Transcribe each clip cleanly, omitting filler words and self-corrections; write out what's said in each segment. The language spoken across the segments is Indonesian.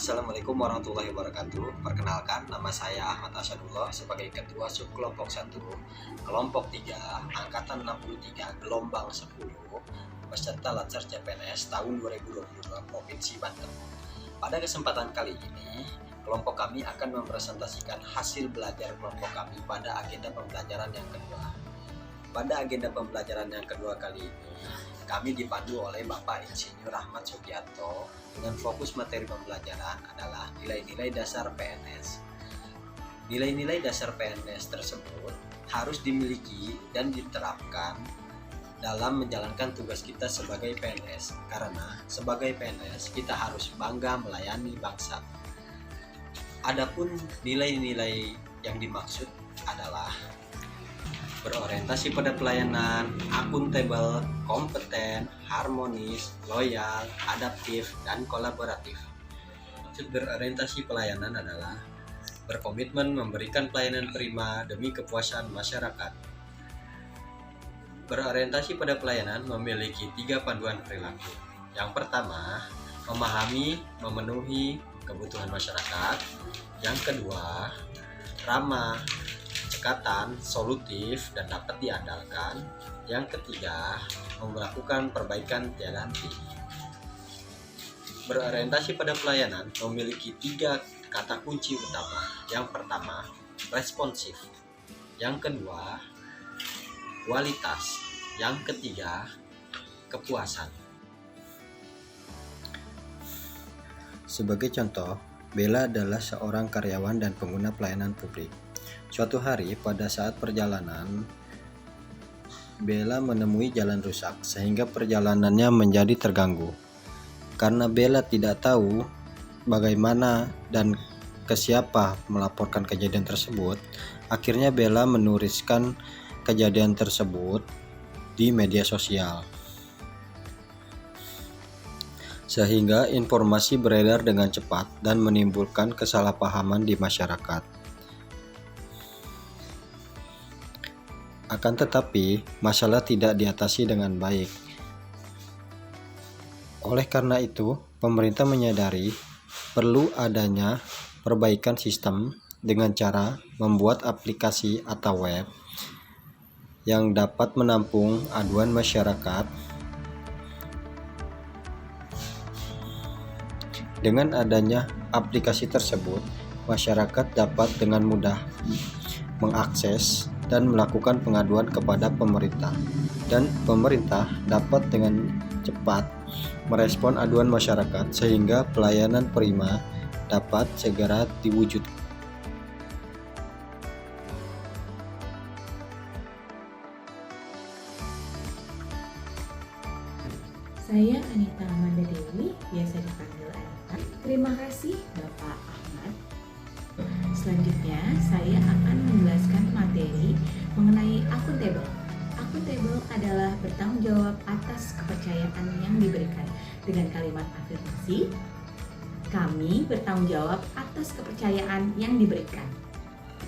Assalamualaikum warahmatullahi wabarakatuh. Perkenalkan, nama saya Ahmad Asadullah sebagai Ketua Subkelompok 1, Kelompok 3, Angkatan 63, Gelombang 10, peserta Latsar CPNS tahun 2022 Provinsi Banten. Pada kesempatan kali ini, kelompok kami akan mempresentasikan hasil belajar kelompok kami pada agenda pembelajaran yang kedua. Pada agenda pembelajaran yang kedua kali ini, kami dipandu oleh Bapak Insinyur Ahmad Sugiarto dengan fokus materi pembelajaran adalah nilai-nilai dasar PNS. Nilai-nilai dasar PNS tersebut harus dimiliki dan diterapkan dalam menjalankan tugas kita sebagai PNS, karena sebagai PNS kita harus bangga melayani bangsa. Adapun nilai-nilai yang dimaksud adalah berorientasi pada pelayanan, akuntabel, kompeten, harmonis, loyal, adaptif, dan kolaboratif. Maksud berorientasi pelayanan adalah berkomitmen memberikan pelayanan prima demi kepuasan masyarakat. Berorientasi pada pelayanan memiliki 3 panduan perilaku. Yang pertama, memahami, memenuhi kebutuhan masyarakat. Yang kedua, ramah, cekatan, solutif, dan dapat diandalkan. Yang ketiga, melakukan perbaikan tiada henti. Berorientasi pada pelayanan memiliki 3 kata kunci utama. Yang pertama, responsif. Yang kedua, kualitas. Yang ketiga, kepuasan. Sebagai contoh, Bella adalah seorang karyawan dan pengguna pelayanan publik. Suatu hari pada saat perjalanan, Bella menemui jalan rusak sehingga perjalanannya menjadi terganggu. Karena Bella tidak tahu bagaimana dan ke siapa melaporkan kejadian tersebut, akhirnya Bella menuliskan kejadian tersebut di media sosial. Sehingga informasi beredar dengan cepat dan menimbulkan kesalahpahaman di masyarakat. Akan tetapi, masalah tidak diatasi dengan baik. Oleh karena itu, pemerintah menyadari perlu adanya perbaikan sistem dengan cara membuat aplikasi atau web yang dapat menampung aduan masyarakat. Dengan adanya aplikasi tersebut, masyarakat dapat dengan mudah mengakses dan melakukan pengaduan kepada pemerintah, dan pemerintah dapat dengan cepat merespon aduan masyarakat sehingga pelayanan prima dapat segera diwujudkan. Saya Anita Amanda Dewi, biasa dipanggil Anita. Terima kasih Bapak Ahmad. Selanjutnya, saya akan menjelaskan materi mengenai akuntabel. Akuntabel adalah bertanggung jawab atas kepercayaan yang diberikan. Dengan kalimat afirmasi, kami bertanggung jawab atas kepercayaan yang diberikan.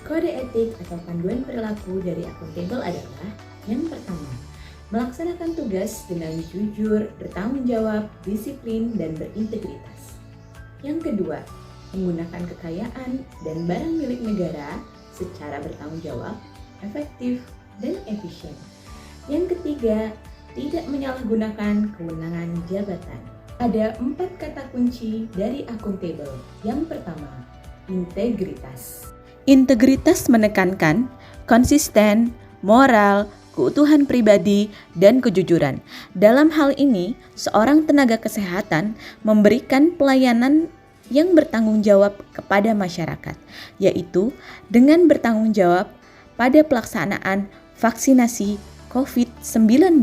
Kode etik atau panduan perilaku dari akuntabel adalah yang pertama, melaksanakan tugas dengan jujur, bertanggung jawab, disiplin, dan berintegritas. Yang kedua, menggunakan kekayaan dan barang milik negara secara bertanggung jawab, efektif, dan efisien. Yang ketiga, tidak menyalahgunakan kewenangan jabatan. Ada 4 kata kunci dari akuntabel. Yang pertama, integritas. Integritas menekankan konsisten, moral, keutuhan pribadi, dan kejujuran. Dalam hal ini, seorang tenaga kesehatan memberikan pelayanan yang bertanggung jawab kepada masyarakat, yaitu dengan bertanggung jawab pada pelaksanaan vaksinasi COVID-19.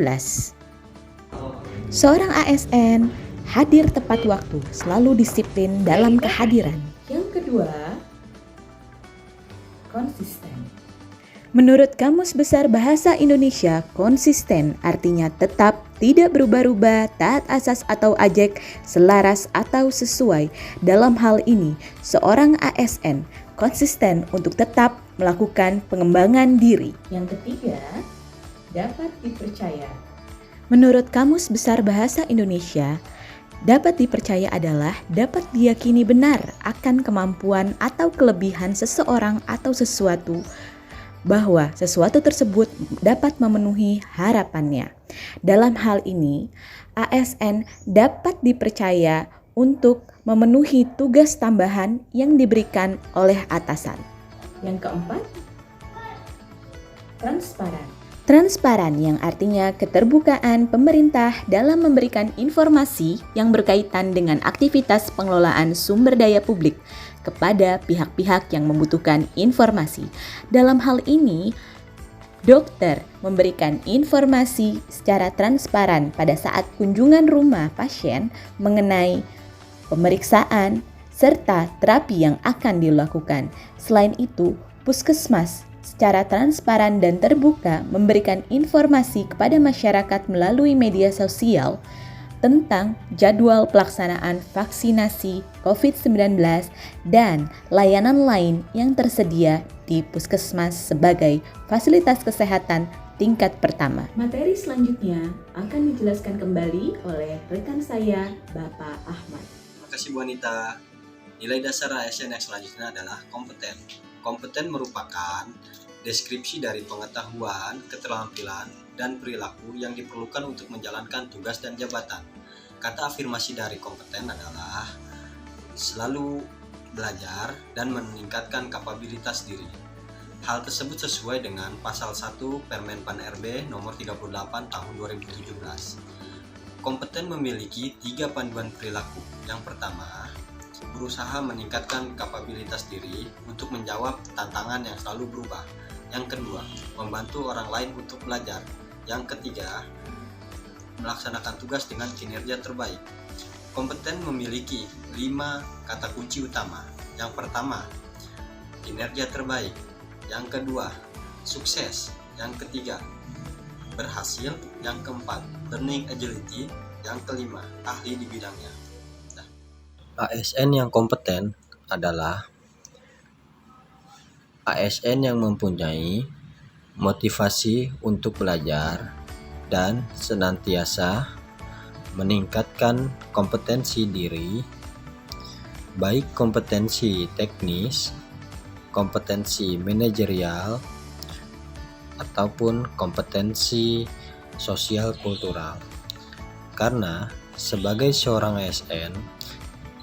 Seorang ASN hadir tepat waktu, selalu disiplin dalam kehadiran. Yang kedua, konsisten. Menurut Kamus Besar Bahasa Indonesia, konsisten artinya tetap, tidak berubah-ubah, taat asas atau ajek, selaras atau sesuai. Dalam hal ini, seorang ASN konsisten untuk tetap melakukan pengembangan diri. Yang ketiga, dapat dipercaya. Menurut Kamus Besar Bahasa Indonesia, Dapat dipercaya adalah dapat diyakini benar akan kemampuan atau kelebihan seseorang atau sesuatu, bahwa sesuatu tersebut dapat memenuhi harapannya. Dalam hal ini, ASN dapat dipercaya untuk memenuhi tugas tambahan yang diberikan oleh atasan. Yang keempat, transparan. Transparan yang artinya keterbukaan pemerintah dalam memberikan informasi yang berkaitan dengan aktivitas pengelolaan sumber daya publik kepada pihak-pihak yang membutuhkan informasi. Dalam hal ini, dokter memberikan informasi secara transparan pada saat kunjungan rumah pasien mengenai pemeriksaan serta terapi yang akan dilakukan. Selain itu, puskesmas secara transparan dan terbuka memberikan informasi kepada masyarakat melalui media sosial tentang jadwal pelaksanaan vaksinasi COVID-19 dan layanan lain yang tersedia di puskesmas sebagai fasilitas kesehatan tingkat pertama. Materi selanjutnya akan dijelaskan kembali oleh rekan saya, Bapak Ahmad. Terima kasih Bu Anita. Nilai dasar ASN yang selanjutnya adalah kompeten. Kompeten merupakan deskripsi dari pengetahuan, keterampilan, dan perilaku yang diperlukan untuk menjalankan tugas dan jabatan. Kata afirmasi dari kompeten adalah selalu belajar dan meningkatkan kapabilitas diri. Hal tersebut sesuai dengan pasal 1 Permen Pan RB nomor 38 tahun 2017. Kompeten memiliki 3 panduan perilaku. Yang pertama, berusaha meningkatkan kapabilitas diri untuk menjawab tantangan yang selalu berubah. Yang kedua, membantu orang lain untuk belajar. Yang ketiga, melaksanakan tugas dengan kinerja terbaik. Kompeten memiliki 5 kata kunci utama. Yang pertama, kinerja terbaik. Yang kedua, sukses. Yang ketiga, berhasil. Yang keempat, learning agility. Yang kelima, ahli di bidangnya. ASN yang kompeten adalah ASN yang mempunyai motivasi untuk belajar dan senantiasa meningkatkan kompetensi diri, baik kompetensi teknis, kompetensi manajerial, ataupun kompetensi sosial kultural. Karena sebagai seorang ASN,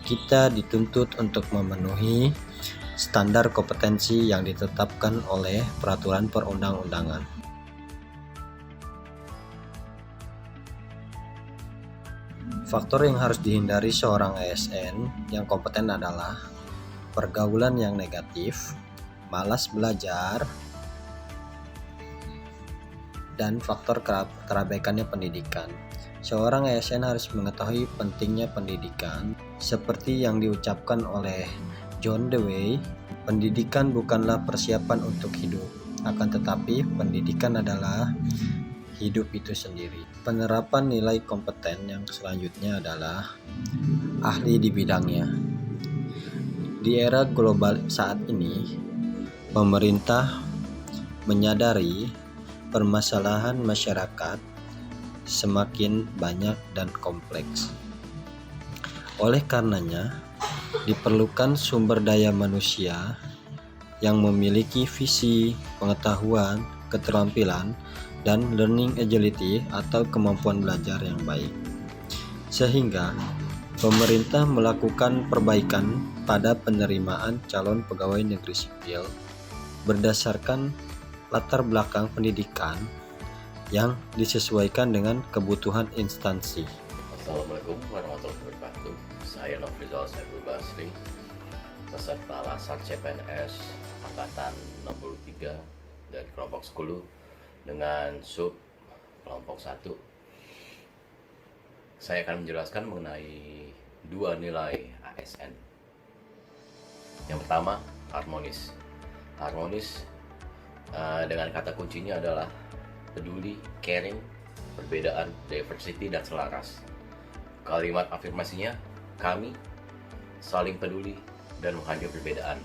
kita dituntut untuk memenuhi standar kompetensi yang ditetapkan oleh peraturan perundang-undangan. Faktor yang harus dihindari seorang ASN yang kompeten adalah pergaulan yang negatif, malas belajar, dan faktor terabaikannya pendidikan. Seorang ASN harus mengetahui pentingnya pendidikan, seperti yang diucapkan oleh John Dewey, pendidikan bukanlah persiapan untuk hidup, akan tetapi pendidikan adalah hidup itu sendiri. Penerapan nilai kompeten yang selanjutnya adalah ahli di bidangnya. Di era global saat ini, pemerintah menyadari permasalahan masyarakat semakin banyak dan kompleks. Oleh karenanya, diperlukan sumber daya manusia yang memiliki visi, pengetahuan, keterampilan, dan learning agility atau kemampuan belajar yang baik. Sehingga pemerintah melakukan perbaikan pada penerimaan calon pegawai negeri sipil berdasarkan latar belakang pendidikan yang disesuaikan dengan kebutuhan instansi. Assalamualaikum warahmatullahi wabarakatuh. Saya Nofrizal Saiful Basri, peserta Lasar CPNS Angkatan 63 dari kelompok 10 dengan sub kelompok 1. Saya akan menjelaskan mengenai 2 nilai ASN. Yang pertama, harmonis. Harmonis dengan kata kuncinya adalah peduli, caring, perbedaan, diversity, dan selaras. Kalimat afirmasinya, kami saling peduli dan menghargai perbedaan.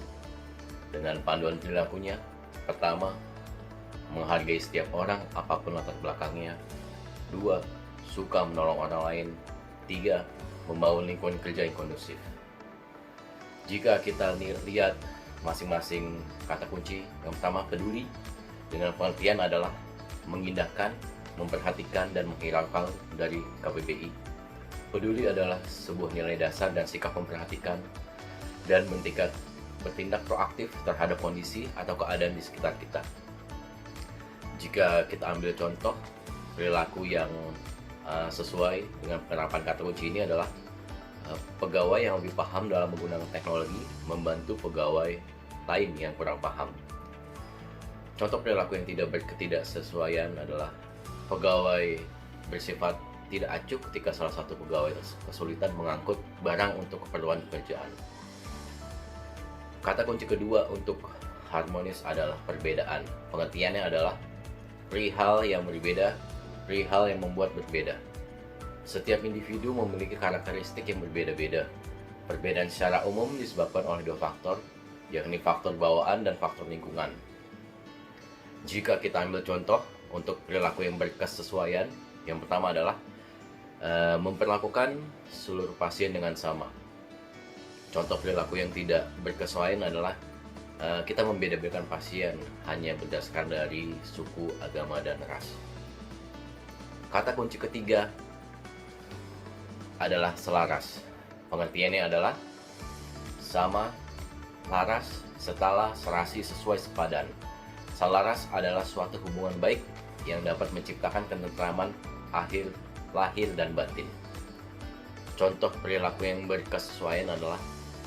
Dengan panduan perilakunya, pertama, menghargai setiap orang apapun latar belakangnya. 2, suka menolong orang lain. 3, membangun lingkungan kerja yang kondusif. Jika kita lihat masing-masing kata kunci, yang pertama peduli, dengan pengertian adalah mengindahkan, memperhatikan, dan menghiraukan dari KBBI. Peduli adalah sebuah nilai dasar dan sikap memperhatikan dan bertindak proaktif terhadap kondisi atau keadaan di sekitar kita. Jika kita ambil contoh, perilaku yang sesuai dengan penerapan kata kunci ini adalah pegawai yang lebih paham dalam menggunakan teknologi membantu pegawai lain yang kurang paham. Contoh perilaku yang tidak berketidaksesuaian adalah pegawai bersifat tidak acuh ketika salah satu pegawai kesulitan mengangkut barang untuk keperluan pekerjaan. Kata kunci kedua untuk harmonis adalah perbedaan. Pengertiannya adalah perihal yang berbeda, perihal yang membuat berbeda. Setiap individu memiliki karakteristik yang berbeda-beda. Perbedaan secara umum disebabkan oleh dua faktor, yakni faktor bawaan dan faktor lingkungan. Jika kita ambil contoh untuk perilaku yang berkesesuaian, yang pertama adalah memperlakukan seluruh pasien dengan sama. Contoh perilaku yang tidak berkesesuaian adalah kita membeda-bedakan pasien hanya berdasarkan dari suku, agama, dan ras. Kata kunci ketiga adalah selaras. Pengertiannya adalah sama, laras, setara, serasi, sesuai, sepadan. Selaras adalah suatu hubungan baik yang dapat menciptakan ketentraman lahir dan batin. Contoh perilaku yang berkesesuaian adalah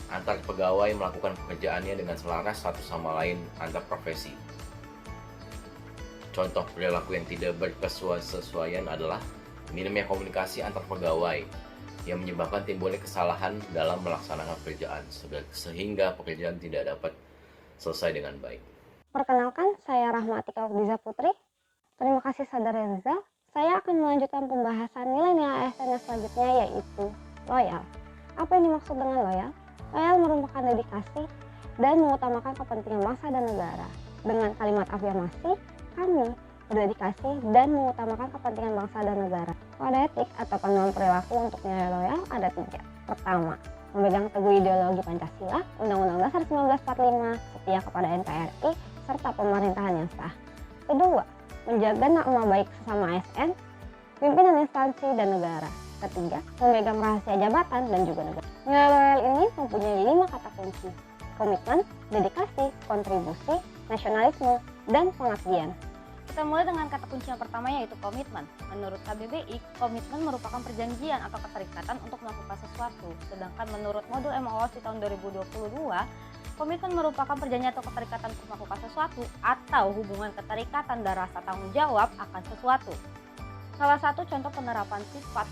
antar pegawai melakukan pekerjaannya dengan selaras satu sama lain antar profesi. Contoh perilaku yang tidak berkesesuaian adalah minimnya komunikasi antar pegawai yang menyebabkan timbulnya kesalahan dalam melaksanakan pekerjaan sehingga pekerjaan tidak dapat selesai dengan baik. Perkenalkan, saya Rahmatika Ukdiza Putri. Terima kasih Saudara Reza. Saya akan melanjutkan pembahasan nilai-nilai ASN yang selanjutnya, yaitu loyal. Apa yang dimaksud dengan loyal? Loyal merupakan dedikasi dan mengutamakan kepentingan bangsa dan negara. Dengan kalimat afirmasi, kami berdedikasi dan mengutamakan kepentingan bangsa dan negara. Kode etik atau panduan perilaku untuk nilai loyal ada 3. Pertama, memegang teguh ideologi Pancasila, Undang-Undang Dasar 1945, setia kepada NKRI, serta pemerintahan yang sah. Kedua, menjaga nama baik sesama ASN, pimpinan instansi, dan negara. Ketiga, memegang rahasia jabatan dan juga negara. Nilai loyal ini mempunyai 5 kata kunci: komitmen, dedikasi, kontribusi, nasionalisme, dan pengabdian. Kita mulai dengan kata kunci yang pertama, yaitu komitmen. Menurut KBBI, komitmen merupakan perjanjian atau keterikatan untuk melakukan sesuatu. Sedangkan menurut modul MOOC tahun 2022, komitmen merupakan perjanjian atau keterikatan untuk melakukan sesuatu atau hubungan keterikatan dan rasa tanggung jawab akan sesuatu. Salah satu contoh penerapan sifat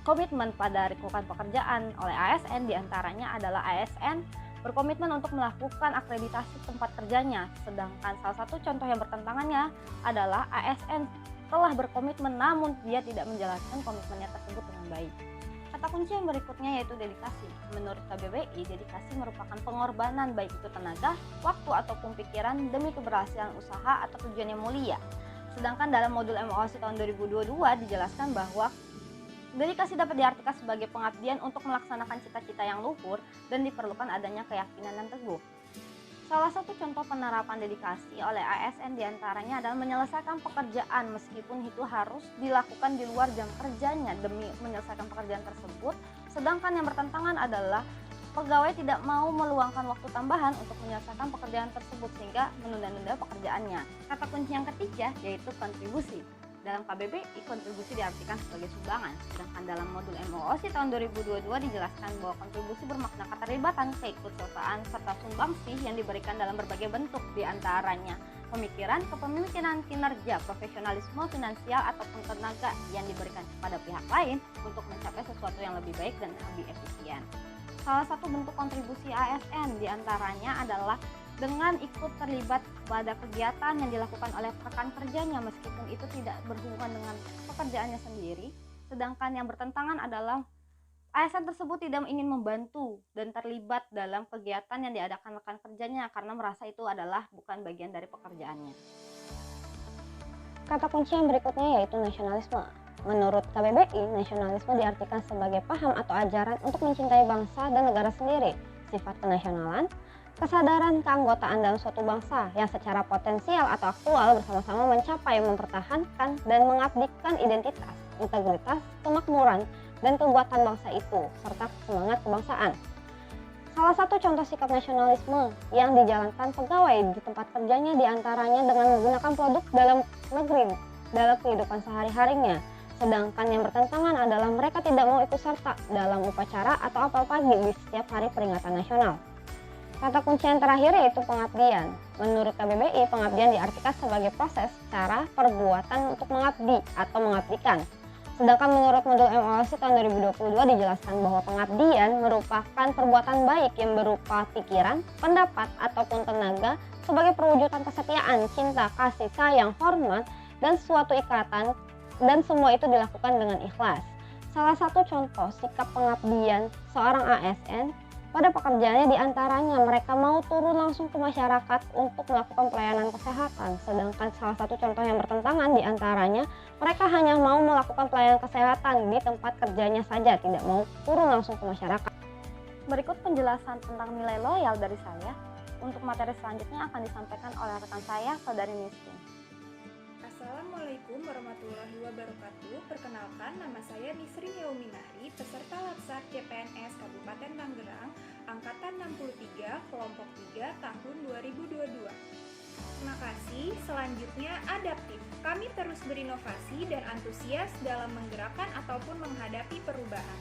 komitmen pada lingkungan pekerjaan oleh ASN diantaranya adalah ASN berkomitmen untuk melakukan akreditasi tempat kerjanya, sedangkan salah satu contoh yang bertentangannya adalah ASN telah berkomitmen namun dia tidak menjalankan komitmennya tersebut dengan baik. Kata kunci yang berikutnya yaitu dedikasi. Menurut KBBI, dedikasi merupakan pengorbanan baik itu tenaga, waktu ataupun pikiran demi keberhasilan usaha atau tujuan yang mulia. Sedangkan dalam modul MOOC tahun 2022 dijelaskan bahwa dedikasi dapat diartikan sebagai pengabdian untuk melaksanakan cita-cita yang luhur dan diperlukan adanya keyakinan dan teguh. Salah satu contoh penerapan dedikasi oleh ASN diantaranya adalah menyelesaikan pekerjaan meskipun itu harus dilakukan di luar jam kerjanya demi menyelesaikan pekerjaan tersebut. Sedangkan yang bertentangan adalah pegawai tidak mau meluangkan waktu tambahan untuk menyelesaikan pekerjaan tersebut sehingga menunda-nunda pekerjaannya. Kata kunci yang ketiga yaitu kontribusi. Dalam KBBI, kontribusi diartikan sebagai sumbangan, sedangkan dalam modul MOOC tahun 2022 dijelaskan bahwa kontribusi bermakna keterlibatan, keikutsertaan, serta sumbangsih yang diberikan dalam berbagai bentuk, diantaranya pemikiran, kepemimpinan, kinerja, profesionalisme, finansial, ataupun tenaga yang diberikan kepada pihak lain untuk mencapai sesuatu yang lebih baik dan lebih efisien. Salah satu bentuk kontribusi ASN diantaranya adalah dengan ikut terlibat pada kegiatan yang dilakukan oleh rekan kerjanya meskipun itu tidak berhubungan dengan pekerjaannya sendiri. Sedangkan yang bertentangan adalah ASN tersebut tidak ingin membantu dan terlibat dalam kegiatan yang diadakan rekan kerjanya karena merasa itu adalah bukan bagian dari pekerjaannya. Kata kunci yang berikutnya yaitu nasionalisme. Menurut KBBI, nasionalisme diartikan sebagai paham atau ajaran untuk mencintai bangsa dan negara sendiri, sifat kenasionalan, kesadaran keanggotaan dalam suatu bangsa yang secara potensial atau aktual bersama-sama mencapai, mempertahankan, dan mengabdikan identitas, integritas, kemakmuran, dan kekuatan bangsa itu, serta semangat kebangsaan. Salah satu contoh sikap nasionalisme yang dijalankan pegawai di tempat kerjanya diantaranya dengan menggunakan produk dalam negeri dalam kehidupan sehari-harinya. Sedangkan yang bertentangan adalah mereka tidak mau ikut serta dalam upacara atau apel pagi di setiap hari peringatan nasional. Kata kunci yang terakhir yaitu pengabdian. Menurut KBBI, pengabdian diartikan sebagai proses, cara, perbuatan untuk mengabdi atau mengabdikan. Sedangkan menurut modul MOLC tahun 2022 dijelaskan bahwa pengabdian merupakan perbuatan baik yang berupa pikiran, pendapat, ataupun tenaga sebagai perwujudan kesetiaan, cinta, kasih, sayang, hormat, dan suatu ikatan, dan semua itu dilakukan dengan ikhlas. Salah satu contoh sikap pengabdian seorang ASN pada pekerjaannya diantaranya mereka mau turun langsung ke masyarakat untuk melakukan pelayanan kesehatan. Sedangkan salah satu contoh yang bertentangan diantaranya mereka hanya mau melakukan pelayanan kesehatan di tempat kerjanya saja, tidak mau turun langsung ke masyarakat. Berikut penjelasan tentang nilai loyal dari saya. Untuk materi selanjutnya akan disampaikan oleh rekan saya, Saudari Miskin. Assalamualaikum warahmatullahi wabarakatuh. Perkenalkan, nama saya Nisrin Yauminari, peserta Latsar CPNS Kabupaten Tangerang, Angkatan 63, Kelompok 3, tahun 2022. Terima kasih. Selanjutnya, adaptif. Kami terus berinovasi dan antusias dalam menggerakkan ataupun menghadapi perubahan.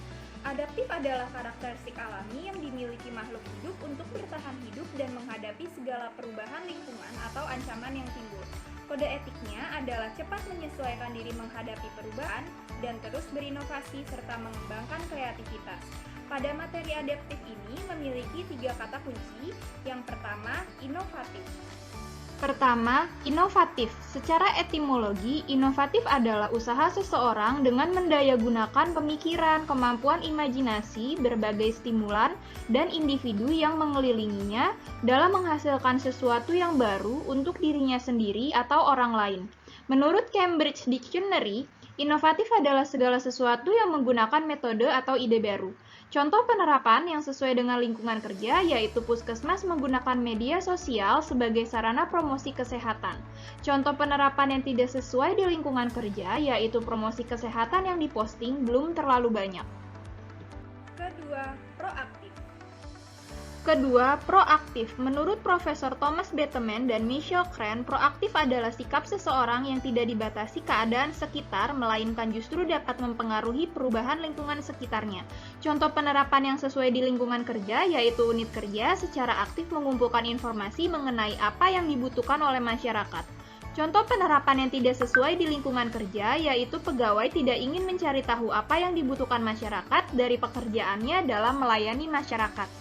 Adaptif adalah karakteristik alami yang dimiliki makhluk hidup untuk bertahan hidup dan menghadapi segala perubahan lingkungan atau ancaman yang timbul. Kode etiknya adalah cepat menyesuaikan diri menghadapi perubahan dan terus berinovasi serta mengembangkan kreativitas. Pada materi adaptif ini memiliki 3 kata kunci. Yang pertama, inovatif. Pertama, inovatif. Secara etimologi, inovatif adalah usaha seseorang dengan mendayagunakan pemikiran, kemampuan imajinasi, berbagai stimulan, dan individu yang mengelilinginya dalam menghasilkan sesuatu yang baru untuk dirinya sendiri atau orang lain. Menurut Cambridge Dictionary, inovatif adalah segala sesuatu yang menggunakan metode atau ide baru. Contoh penerapan yang sesuai dengan lingkungan kerja yaitu puskesmas menggunakan media sosial sebagai sarana promosi kesehatan. Contoh penerapan yang tidak sesuai di lingkungan kerja yaitu promosi kesehatan yang diposting belum terlalu banyak. Kedua, proaktif. Menurut Profesor Thomas Bateman dan Michelle Cran, proaktif adalah sikap seseorang yang tidak dibatasi keadaan sekitar, melainkan justru dapat mempengaruhi perubahan lingkungan sekitarnya. Contoh penerapan yang sesuai di lingkungan kerja, yaitu unit kerja secara aktif mengumpulkan informasi mengenai apa yang dibutuhkan oleh masyarakat. Contoh penerapan yang tidak sesuai di lingkungan kerja, yaitu pegawai tidak ingin mencari tahu apa yang dibutuhkan masyarakat dari pekerjaannya dalam melayani masyarakat.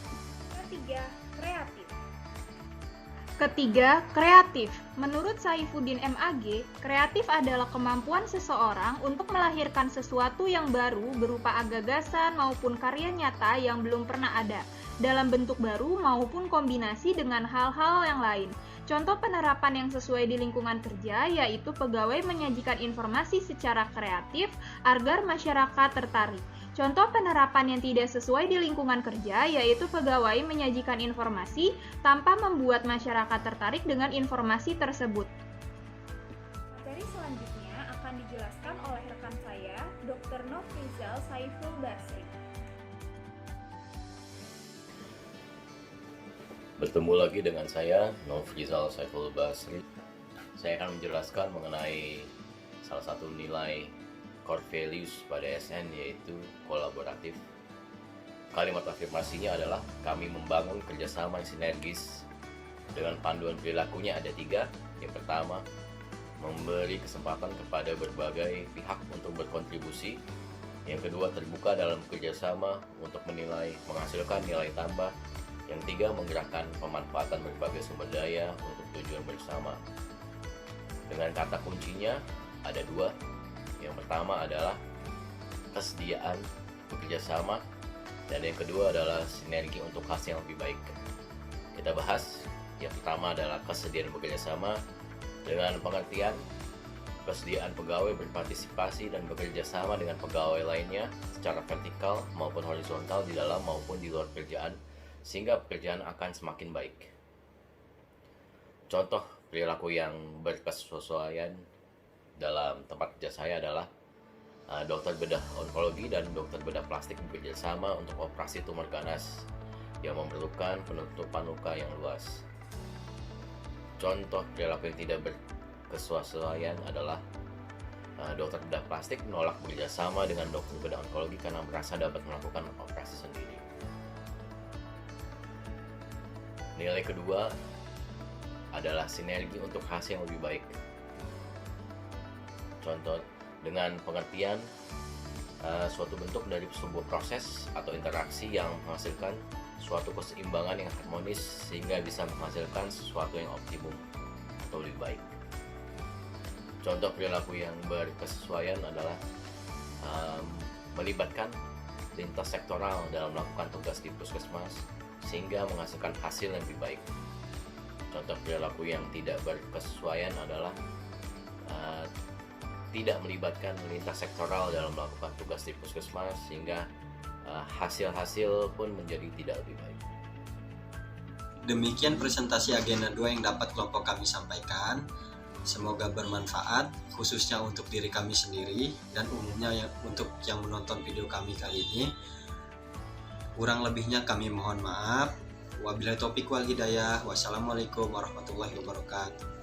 Ketiga, kreatif. Menurut Saifuddin MAG, kreatif adalah kemampuan seseorang untuk melahirkan sesuatu yang baru berupa gagasan maupun karya nyata yang belum pernah ada, dalam bentuk baru maupun kombinasi dengan hal-hal yang lain. Contoh penerapan yang sesuai di lingkungan kerja yaitu pegawai menyajikan informasi secara kreatif agar masyarakat tertarik. Contoh penerapan yang tidak sesuai di lingkungan kerja yaitu pegawai menyajikan informasi tanpa membuat masyarakat tertarik dengan informasi tersebut. Materi selanjutnya akan dijelaskan oleh rekan saya, Dr. Nofrizal Saiful Basri. Bertemu lagi dengan saya, Nofrizal Saiful Basri. Saya akan menjelaskan mengenai salah satu nilai core values pada SN yaitu kolaboratif. Kalimat afirmasinya adalah kami membangun kerjasama yang sinergis. Dengan panduan perilakunya ada 3. Yang pertama, memberi kesempatan kepada berbagai pihak untuk berkontribusi. Yang kedua, terbuka dalam kerjasama untuk menilai, menghasilkan nilai tambah. Yang 3, menggerakkan pemanfaatan berbagai sumber daya untuk tujuan bersama. Dengan kata kuncinya ada 2. Yang pertama adalah kesediaan bekerja sama, dan yang kedua adalah sinergi untuk hasil yang lebih baik. Kita bahas. Yang pertama adalah kesediaan bekerja sama dengan pengertian kesediaan pegawai berpartisipasi dan bekerja sama dengan pegawai lainnya secara vertikal maupun horizontal di dalam maupun di luar pekerjaan, sehingga pekerjaan akan semakin baik. Contoh perilaku yang berkesesuaian dalam tempat kerja saya adalah dokter bedah onkologi dan dokter bedah plastik bekerja sama untuk operasi tumor ganas yang memerlukan penutupan luka yang luas. Contoh perilaku yang tidak berkesesuaian adalah dokter bedah plastik menolak bekerja sama dengan dokter bedah onkologi karena merasa dapat melakukan operasi sendiri. Nilai kedua adalah sinergi untuk hasil yang lebih baik. Contoh, dengan pengertian suatu bentuk dari sebuah proses atau interaksi yang menghasilkan suatu keseimbangan yang harmonis sehingga bisa menghasilkan sesuatu yang optimum atau lebih baik. Contoh perilaku yang berkesesuaian adalah melibatkan lintas sektoral dalam melakukan tugas di puskesmas sehingga menghasilkan hasil yang lebih baik. Contoh perilaku yang tidak berkesesuaian adalah tidak melibatkan lintas sektoral dalam melakukan tugas di puskesmas sehingga hasil-hasil pun menjadi tidak lebih baik. Demikian presentasi agenda 2 yang dapat kelompok kami sampaikan. Semoga bermanfaat khususnya untuk diri kami sendiri dan umumnya untuk yang menonton video kami kali ini. Kurang lebihnya kami mohon maaf. Wabillahi taufiq wal hidayah. Wassalamualaikum warahmatullahi wabarakatuh.